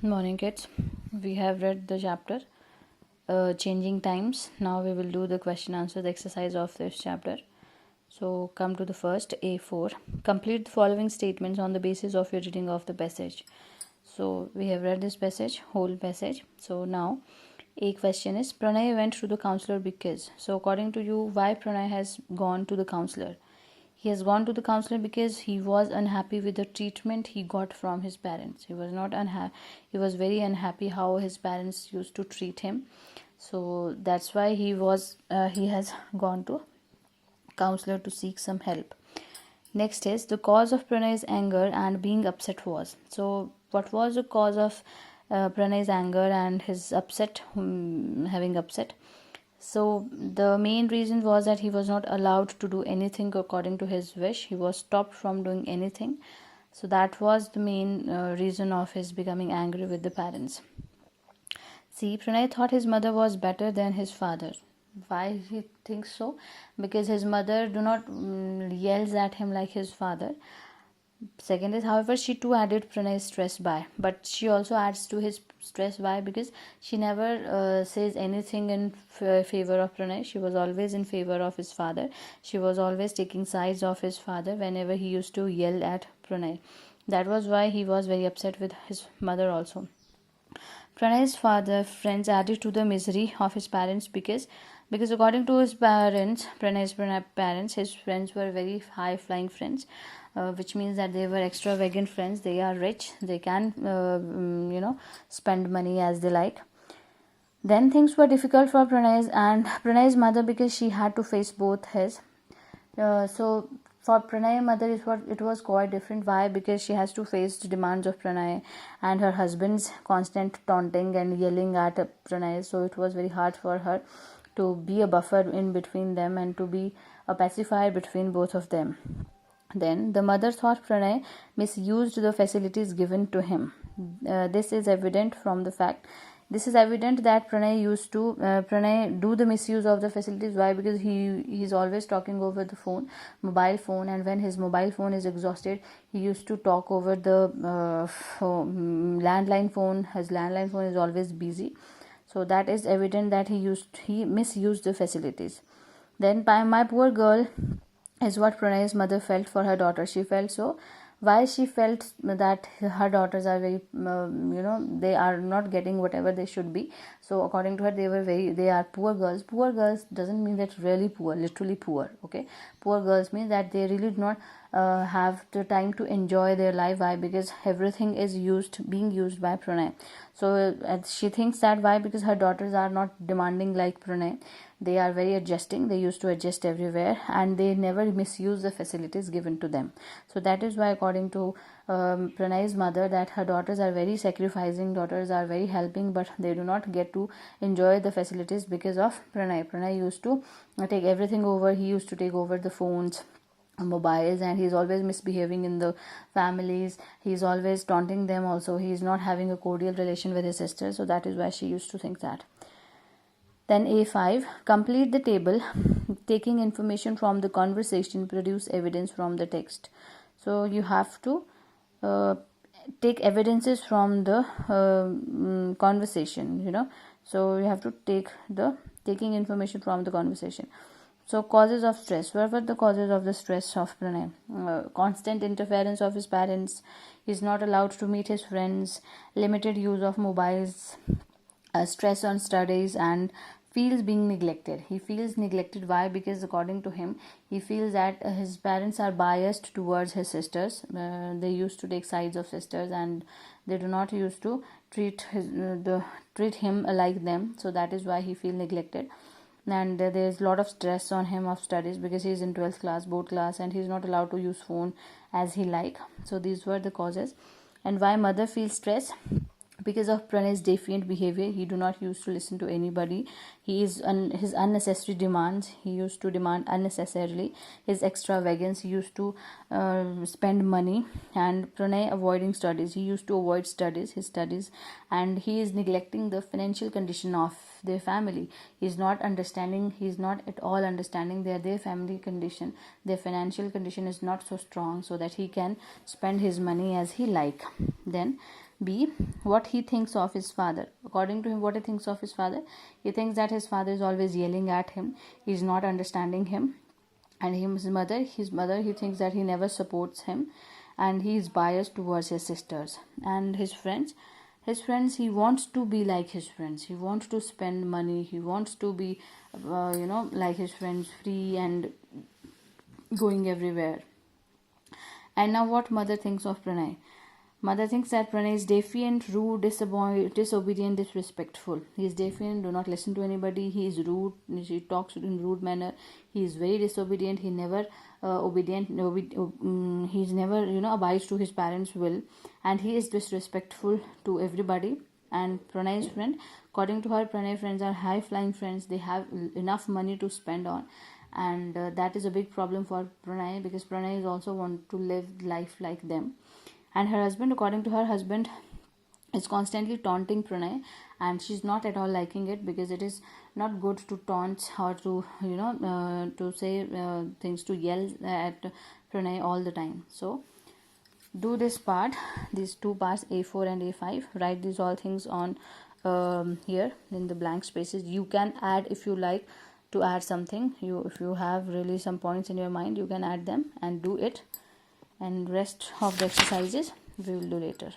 Morning, kids. We have read the chapter Changing Times. Now we will do the question answer, the exercise of this chapter. So, come to the first A4. Complete the following statements on the basis of your reading of the passage. So, we have read this passage, whole passage. So, now a question is Pranay went to the counselor because. So, according to you, why Pranay has gone to the counselor? He has gone to the counselor because he was unhappy with the treatment he got from his parents. He was not unhappy. He was very unhappy how his parents used to treat him. So that's why he has gone to counselor to seek some help. Next is the cause of Pranay's anger and being upset was. So what was the cause of Pranay's anger and his upset, having upset? So the main reason was that he was not allowed to do anything according to his wish. He was stopped from doing anything. So that was the main reason of his becoming angry with the parents. See, Pranay thought his mother was better than his father. Why he thinks so? Because his mother do not yells at him like his father. Second is, however, she too added Pranay's stress by, but she also adds to his stress by because she never says anything in favor of Pranay. She was always in favor of his father. She was always taking sides of his father whenever he used to yell at Pranay. That was why he was very upset with his mother also. Pranay's father friends added to the misery of his parents because according to his parents, Pranay's parents, his friends were very high flying friends. Which means that they were extravagant friends. They are rich. They can, spend money as they like. Then things were difficult for Pranay's mother because she had to face both his. So for Pranay's mother, it was quite different. Why? Because she has to face the demands of Pranay and her husband's constant taunting and yelling at Pranay. So it was very hard for her to be a buffer in between them and to be a pacifier between both of them. Then the mother thought Pranay misused the facilities given to him. This is evident that Pranay do the misuse of the facilities. Why? Because he's always talking over the mobile phone, and when his mobile phone is exhausted, he used to talk over the landline phone. His landline phone is always busy, so that is evident that he misused the facilities. Then my poor girl is what Pranay's mother felt for her daughter. She felt so. Why she felt that her daughters are very, they are not getting whatever they should be. So according to her, they are poor girls. Poor girls doesn't mean that really poor, literally poor. Okay, poor girls means that they really do not have the time to enjoy their life. Why? Because everything is being used by Pranay. So she thinks that why? Because her daughters are not demanding like Pranay. They are very adjusting. They used to adjust everywhere, and they never misuse the facilities given to them. So that is why, according to Pranay's mother, that her daughters are very sacrificing, daughters are very helping, but they do not get to enjoy the facilities because of Pranay. Pranay used to take everything over. He used to take over the phones, mobiles, and he's always misbehaving in the families. He's always taunting them also. He's not having a cordial relation with his sister. So that is why she used to think that. Then A5, complete the table, taking information from the conversation, produce evidence from the text. So you have to take evidences from the conversation, So you have to taking information from the conversation. So causes of stress. What were the causes of the stress of Pranay? Constant interference of his parents. He's not allowed to meet his friends. Limited use of mobiles. Stress on studies, and feels being neglected. He feels neglected. Why? Because according to him, he feels that his parents are biased towards his sisters. They used to take sides of sisters, and they do not used to treat him like them. So that is why he feels neglected. And there is a lot of stress on him of studies because he is in 12th class, board class, and he is not allowed to use phone as he like. So these were the causes. And why mother feels stress? Because of Pranay's defiant behavior. He do not used to listen to anybody. His unnecessary demands. He used to demand unnecessarily. His extravagance. He used to spend money. And Pranay avoiding studies. He used to avoid his studies, and he is neglecting the financial condition of their family. He's not at all understanding their family condition. Their financial condition is not so strong so that he can spend his money as he like. Then B, what he thinks of his father. According to him, what he thinks of his father, he thinks that his father is always yelling at him, he's not understanding him. And his mother, he thinks that he never supports him, and he is biased towards his sisters. And his friends, he wants to be like his friends, he wants to spend money, he wants to be like his friends, free and going everywhere. And now what mother thinks of Pranay? Mother thinks that Pranay is defiant, rude, disobedient, disrespectful. He is defiant, do not listen to anybody. He is rude, he talks in rude manner. He is very disobedient. He never he's never abides to his parents' will, and he is disrespectful to everybody. And Pranay's friend, according to her, Pranay friends are high flying friends. They have enough money to spend on, and that is a big problem for Pranay, because Pranay is also want to live life like them. And her husband, according to her husband, is constantly taunting Pranay, and she's not at all liking it, because it is not good to taunt or to to say things, to yell at Pranay all the time. So do this part, these two parts, A4 and A5. Write these all things on here in the blank spaces. You can add, if you like to add something, if you have really some points in your mind, you can add them and do it. And rest of the exercises we will do later.